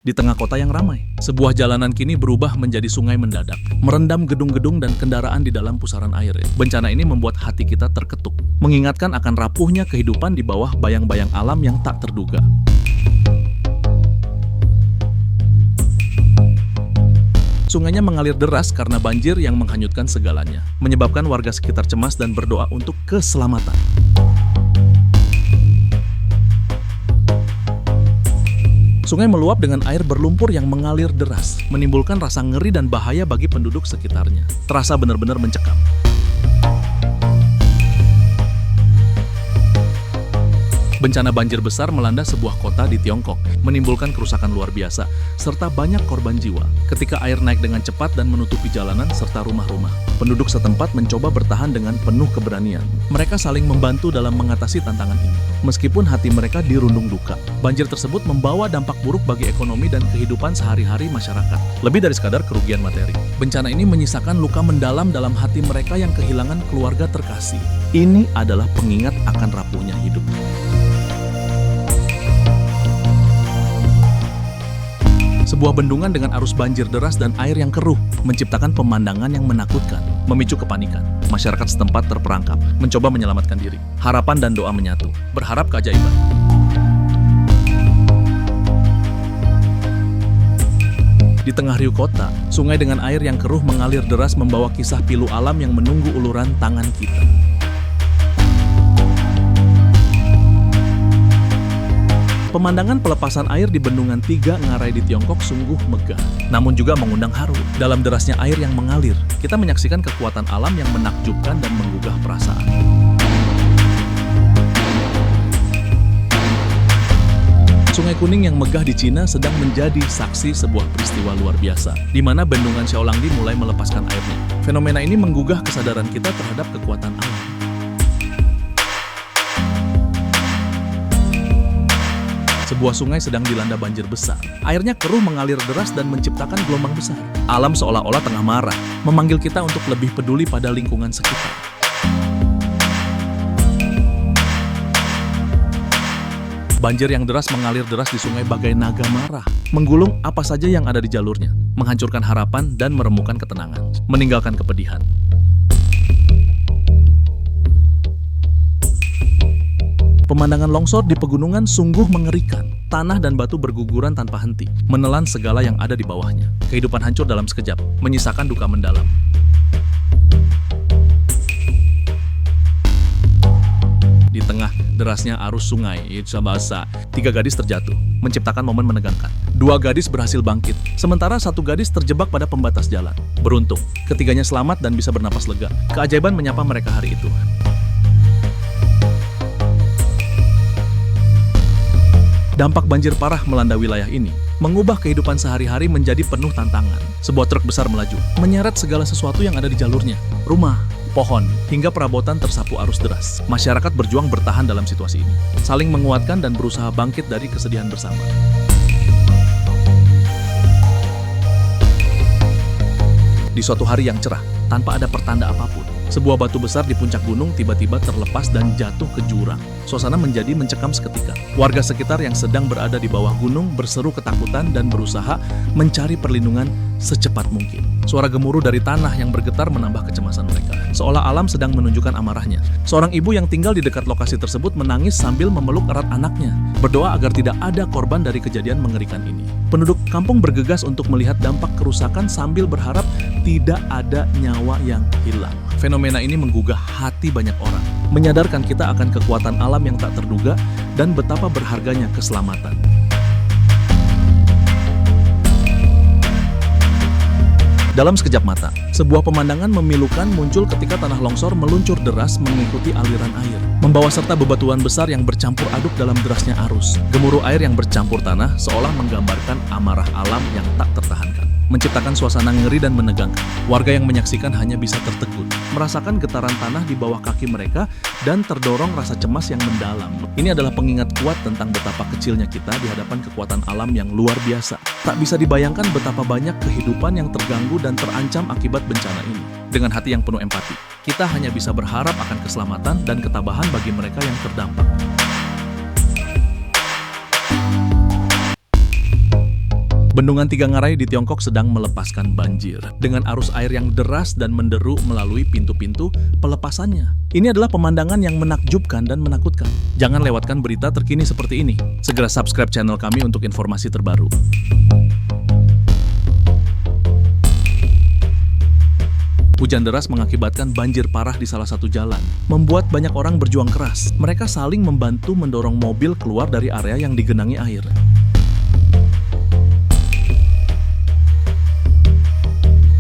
Di tengah kota yang ramai, sebuah jalanan kini berubah menjadi sungai mendadak, merendam gedung-gedung dan kendaraan di dalam pusaran air. Bencana ini membuat hati kita terketuk, mengingatkan akan rapuhnya kehidupan di bawah bayang-bayang alam yang tak terduga. Sungainya mengalir deras karena banjir yang menghanyutkan segalanya, menyebabkan warga sekitar cemas dan berdoa untuk keselamatan. Sungai meluap dengan air berlumpur yang mengalir deras, menimbulkan rasa ngeri dan bahaya bagi penduduk sekitarnya. Terasa benar-benar mencekam. Bencana banjir besar melanda sebuah kota di Tiongkok, menimbulkan kerusakan luar biasa, serta banyak korban jiwa. Ketika air naik dengan cepat dan menutupi jalanan serta rumah-rumah, penduduk setempat mencoba bertahan dengan penuh keberanian. Mereka saling membantu dalam mengatasi tantangan ini. Meskipun hati mereka dirundung duka, banjir tersebut membawa dampak buruk bagi ekonomi dan kehidupan sehari-hari masyarakat. Lebih dari sekadar kerugian materi, bencana ini menyisakan luka mendalam dalam hati mereka yang kehilangan keluarga terkasih. Ini adalah pengingat akan rapuhnya hidup. Sebuah bendungan dengan arus banjir deras dan air yang keruh menciptakan pemandangan yang menakutkan, memicu kepanikan. Masyarakat setempat terperangkap, mencoba menyelamatkan diri. Harapan dan doa menyatu, berharap keajaiban. Di tengah riuh kota, sungai dengan air yang keruh mengalir deras membawa kisah pilu alam yang menunggu uluran tangan kita. Pemandangan pelepasan air di Bendungan Tiga Ngarai di Tiongkok sungguh megah, namun juga mengundang haru. Dalam derasnya air yang mengalir, kita menyaksikan kekuatan alam yang menakjubkan dan menggugah perasaan. Sungai Kuning yang megah di Cina sedang menjadi saksi sebuah peristiwa luar biasa, di mana Bendungan Xiaolangdi mulai melepaskan airnya. Fenomena ini menggugah kesadaran kita terhadap kekuatan alam. Sebuah sungai sedang dilanda banjir besar. Airnya keruh mengalir deras dan menciptakan gelombang besar. Alam seolah-olah tengah marah, memanggil kita untuk lebih peduli pada lingkungan sekitar. Banjir yang deras mengalir deras di sungai bagai naga marah, menggulung apa saja yang ada di jalurnya, menghancurkan harapan dan merembukan ketenangan, meninggalkan kepedihan. Pemandangan longsor di pegunungan sungguh mengerikan. Tanah dan batu berguguran tanpa henti, menelan segala yang ada di bawahnya. Kehidupan hancur dalam sekejap, menyisakan duka mendalam. Di tengah derasnya arus sungai, Itsabasa, 3 gadis terjatuh, menciptakan momen menegangkan. 2 gadis berhasil bangkit, sementara 1 gadis terjebak pada pembatas jalan. Beruntung, ketiganya selamat dan bisa bernapas lega. Keajaiban menyapa mereka hari itu. Dampak banjir parah melanda wilayah ini, mengubah kehidupan sehari-hari menjadi penuh tantangan. Sebuah truk besar melaju, menyeret segala sesuatu yang ada di jalurnya. Rumah, pohon, hingga perabotan tersapu arus deras. Masyarakat berjuang bertahan dalam situasi ini, saling menguatkan dan berusaha bangkit dari kesedihan bersama. Di suatu hari yang cerah, tanpa ada pertanda apapun, sebuah batu besar di puncak gunung tiba-tiba terlepas dan jatuh ke jurang. Suasana menjadi mencekam seketika. Warga sekitar yang sedang berada di bawah gunung berseru ketakutan dan berusaha mencari perlindungan secepat mungkin. Suara gemuruh dari tanah yang bergetar menambah kecemasan mereka, seolah alam sedang menunjukkan amarahnya. Seorang ibu yang tinggal di dekat lokasi tersebut menangis sambil memeluk erat anaknya, berdoa agar tidak ada korban dari kejadian mengerikan ini. Penduduk kampung bergegas untuk melihat dampak kerusakan sambil berharap tidak ada nyawa yang hilang. Fenomena ini menggugah hati banyak orang, menyadarkan kita akan kekuatan alam yang tak terduga dan betapa berharganya keselamatan. Dalam sekejap mata, sebuah pemandangan memilukan muncul ketika tanah longsor meluncur deras mengikuti aliran air, membawa serta bebatuan besar yang bercampur aduk dalam derasnya arus. Gemuruh air yang bercampur tanah seolah menggambarkan amarah alam yang tak tertahankan, menciptakan suasana ngeri dan menegangkan. Warga yang menyaksikan hanya bisa tertegun, merasakan getaran tanah di bawah kaki mereka dan terdorong rasa cemas yang mendalam. Ini adalah pengingat kuat tentang betapa kecilnya kita di hadapan kekuatan alam yang luar biasa. Tak bisa dibayangkan betapa banyak kehidupan yang terganggu dan terancam akibat bencana ini. Dengan hati yang penuh empati, kita hanya bisa berharap akan keselamatan dan ketabahan bagi mereka yang terdampak. Bendungan Tiga Ngarai di Tiongkok sedang melepaskan banjir dengan arus air yang deras dan menderu melalui pintu-pintu pelepasannya. Ini adalah pemandangan yang menakjubkan dan menakutkan. Jangan lewatkan berita terkini seperti ini. Segera subscribe channel kami untuk informasi terbaru. Hujan deras mengakibatkan banjir parah di salah satu jalan, membuat banyak orang berjuang keras. Mereka saling membantu mendorong mobil keluar dari area yang digenangi air.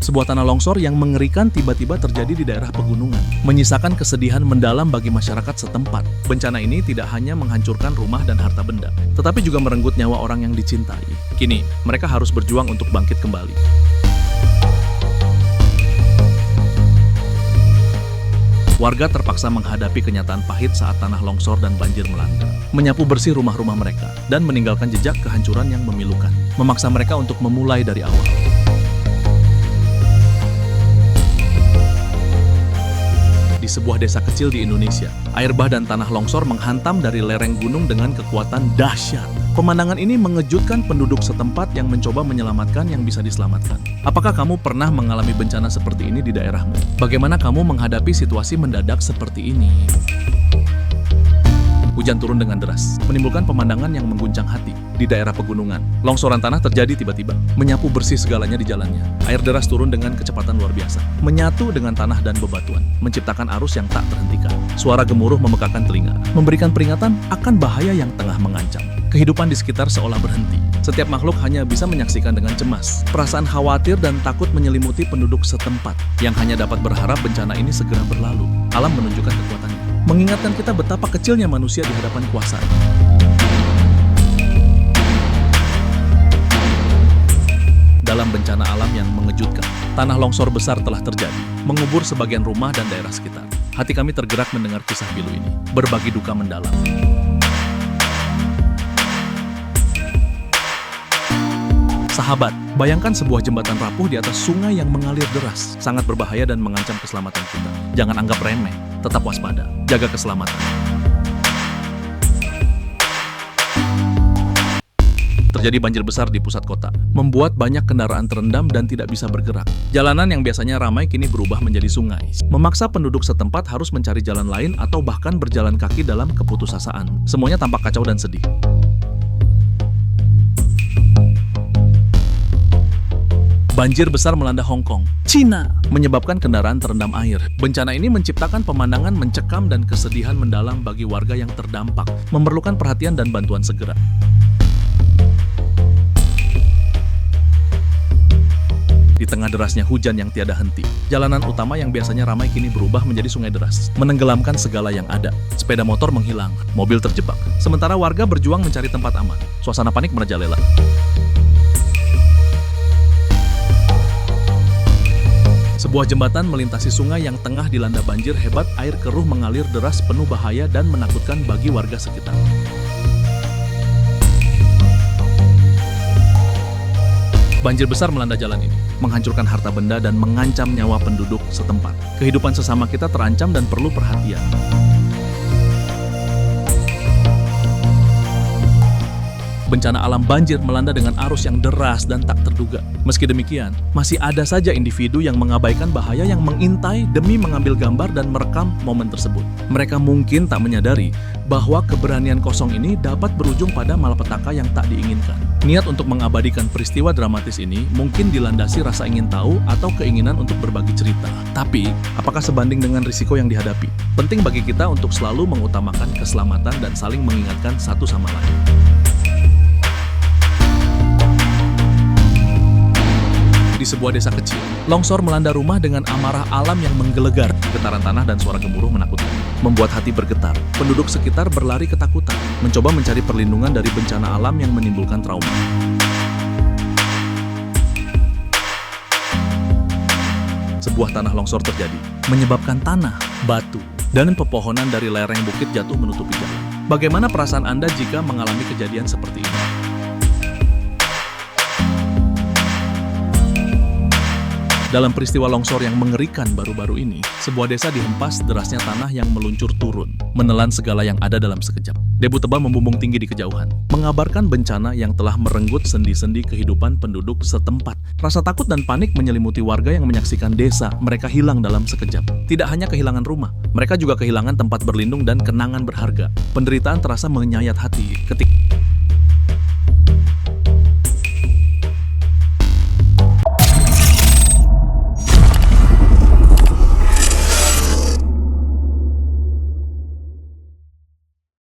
Sebuah tanah longsor yang mengerikan tiba-tiba terjadi di daerah pegunungan, menyisakan kesedihan mendalam bagi masyarakat setempat. Bencana ini tidak hanya menghancurkan rumah dan harta benda, tetapi juga merenggut nyawa orang yang dicintai. Kini, mereka harus berjuang untuk bangkit kembali. Warga terpaksa menghadapi kenyataan pahit saat tanah longsor dan banjir melanda, menyapu bersih rumah-rumah mereka, dan meninggalkan jejak kehancuran yang memilukan, memaksa mereka untuk memulai dari awal. Di sebuah desa kecil di Indonesia, air bah dan tanah longsor menghantam dari lereng gunung dengan kekuatan dahsyat. Pemandangan ini mengejutkan penduduk setempat yang mencoba menyelamatkan yang bisa diselamatkan. Apakah kamu pernah mengalami bencana seperti ini di daerahmu? Bagaimana kamu menghadapi situasi mendadak seperti ini? Hujan turun dengan deras, menimbulkan pemandangan yang mengguncang hati. Di daerah pegunungan, longsoran tanah terjadi tiba-tiba, menyapu bersih segalanya di jalannya. Air deras turun dengan kecepatan luar biasa, menyatu dengan tanah dan bebatuan, menciptakan arus yang tak terhentikan. Suara gemuruh memekakan telinga, memberikan peringatan akan bahaya yang tengah mengancam. Kehidupan di sekitar seolah berhenti. Setiap makhluk hanya bisa menyaksikan dengan cemas. Perasaan khawatir dan takut menyelimuti penduduk setempat, yang hanya dapat berharap bencana ini segera berlalu. Alam menunjukkan kekuatannya, mengingatkan kita betapa kecilnya manusia di hadapan kuasa. Dalam bencana alam yang mengejutkan, tanah longsor besar telah terjadi, mengubur sebagian rumah dan daerah sekitar. Hati kami tergerak mendengar kisah pilu ini, berbagi duka mendalam. Sahabat, bayangkan sebuah jembatan rapuh di atas sungai yang mengalir deras, sangat berbahaya dan mengancam keselamatan kita. Jangan anggap remeh, tetap waspada, jaga keselamatan. Terjadi banjir besar di pusat kota, membuat banyak kendaraan terendam dan tidak bisa bergerak. Jalanan yang biasanya ramai kini berubah menjadi sungai, memaksa penduduk setempat harus mencari jalan lain atau bahkan berjalan kaki dalam keputusasaan. Semuanya tampak kacau dan sedih. Banjir besar melanda Hong Kong, Cina, menyebabkan kendaraan terendam air. Bencana ini menciptakan pemandangan mencekam dan kesedihan mendalam bagi warga yang terdampak, memerlukan perhatian dan bantuan segera. Di tengah derasnya hujan yang tiada henti, jalanan utama yang biasanya ramai kini berubah menjadi sungai deras, menenggelamkan segala yang ada. Sepeda motor menghilang, mobil terjebak, sementara warga berjuang mencari tempat aman. Suasana panik merajalela. Sebuah jembatan melintasi sungai yang tengah dilanda banjir hebat, air keruh mengalir deras penuh bahaya dan menakutkan bagi warga sekitar. Banjir besar melanda jalan ini, menghancurkan harta benda dan mengancam nyawa penduduk setempat. Kehidupan sesama kita terancam dan perlu perhatian. Bencana alam banjir melanda dengan arus yang deras dan tak terduga. Meski demikian, masih ada saja individu yang mengabaikan bahaya yang mengintai demi mengambil gambar dan merekam momen tersebut. Mereka mungkin tak menyadari bahwa keberanian kosong ini dapat berujung pada malapetaka yang tak diinginkan. Niat untuk mengabadikan peristiwa dramatis ini mungkin dilandasi rasa ingin tahu atau keinginan untuk berbagi cerita. Tapi, apakah sebanding dengan risiko yang dihadapi? Penting bagi kita untuk selalu mengutamakan keselamatan dan saling mengingatkan satu sama lain. Di sebuah desa kecil, longsor melanda rumah dengan amarah alam yang menggelegar. Getaran tanah dan suara gemuruh menakutkan, membuat hati bergetar. Penduduk sekitar berlari ketakutan, mencoba mencari perlindungan dari bencana alam yang menimbulkan trauma. Sebuah tanah longsor terjadi, menyebabkan tanah, batu, dan pepohonan dari lereng bukit jatuh menutupi jalan. Bagaimana perasaan Anda jika mengalami kejadian seperti ini? Dalam peristiwa longsor yang mengerikan baru-baru ini, sebuah desa dihempas derasnya tanah yang meluncur turun, menelan segala yang ada dalam sekejap. Debu tebal membumbung tinggi di kejauhan, mengabarkan bencana yang telah merenggut sendi-sendi kehidupan penduduk setempat. Rasa takut dan panik menyelimuti warga yang menyaksikan desa mereka hilang dalam sekejap. Tidak hanya kehilangan rumah, mereka juga kehilangan tempat berlindung dan kenangan berharga. Penderitaan terasa menyayat hati ketika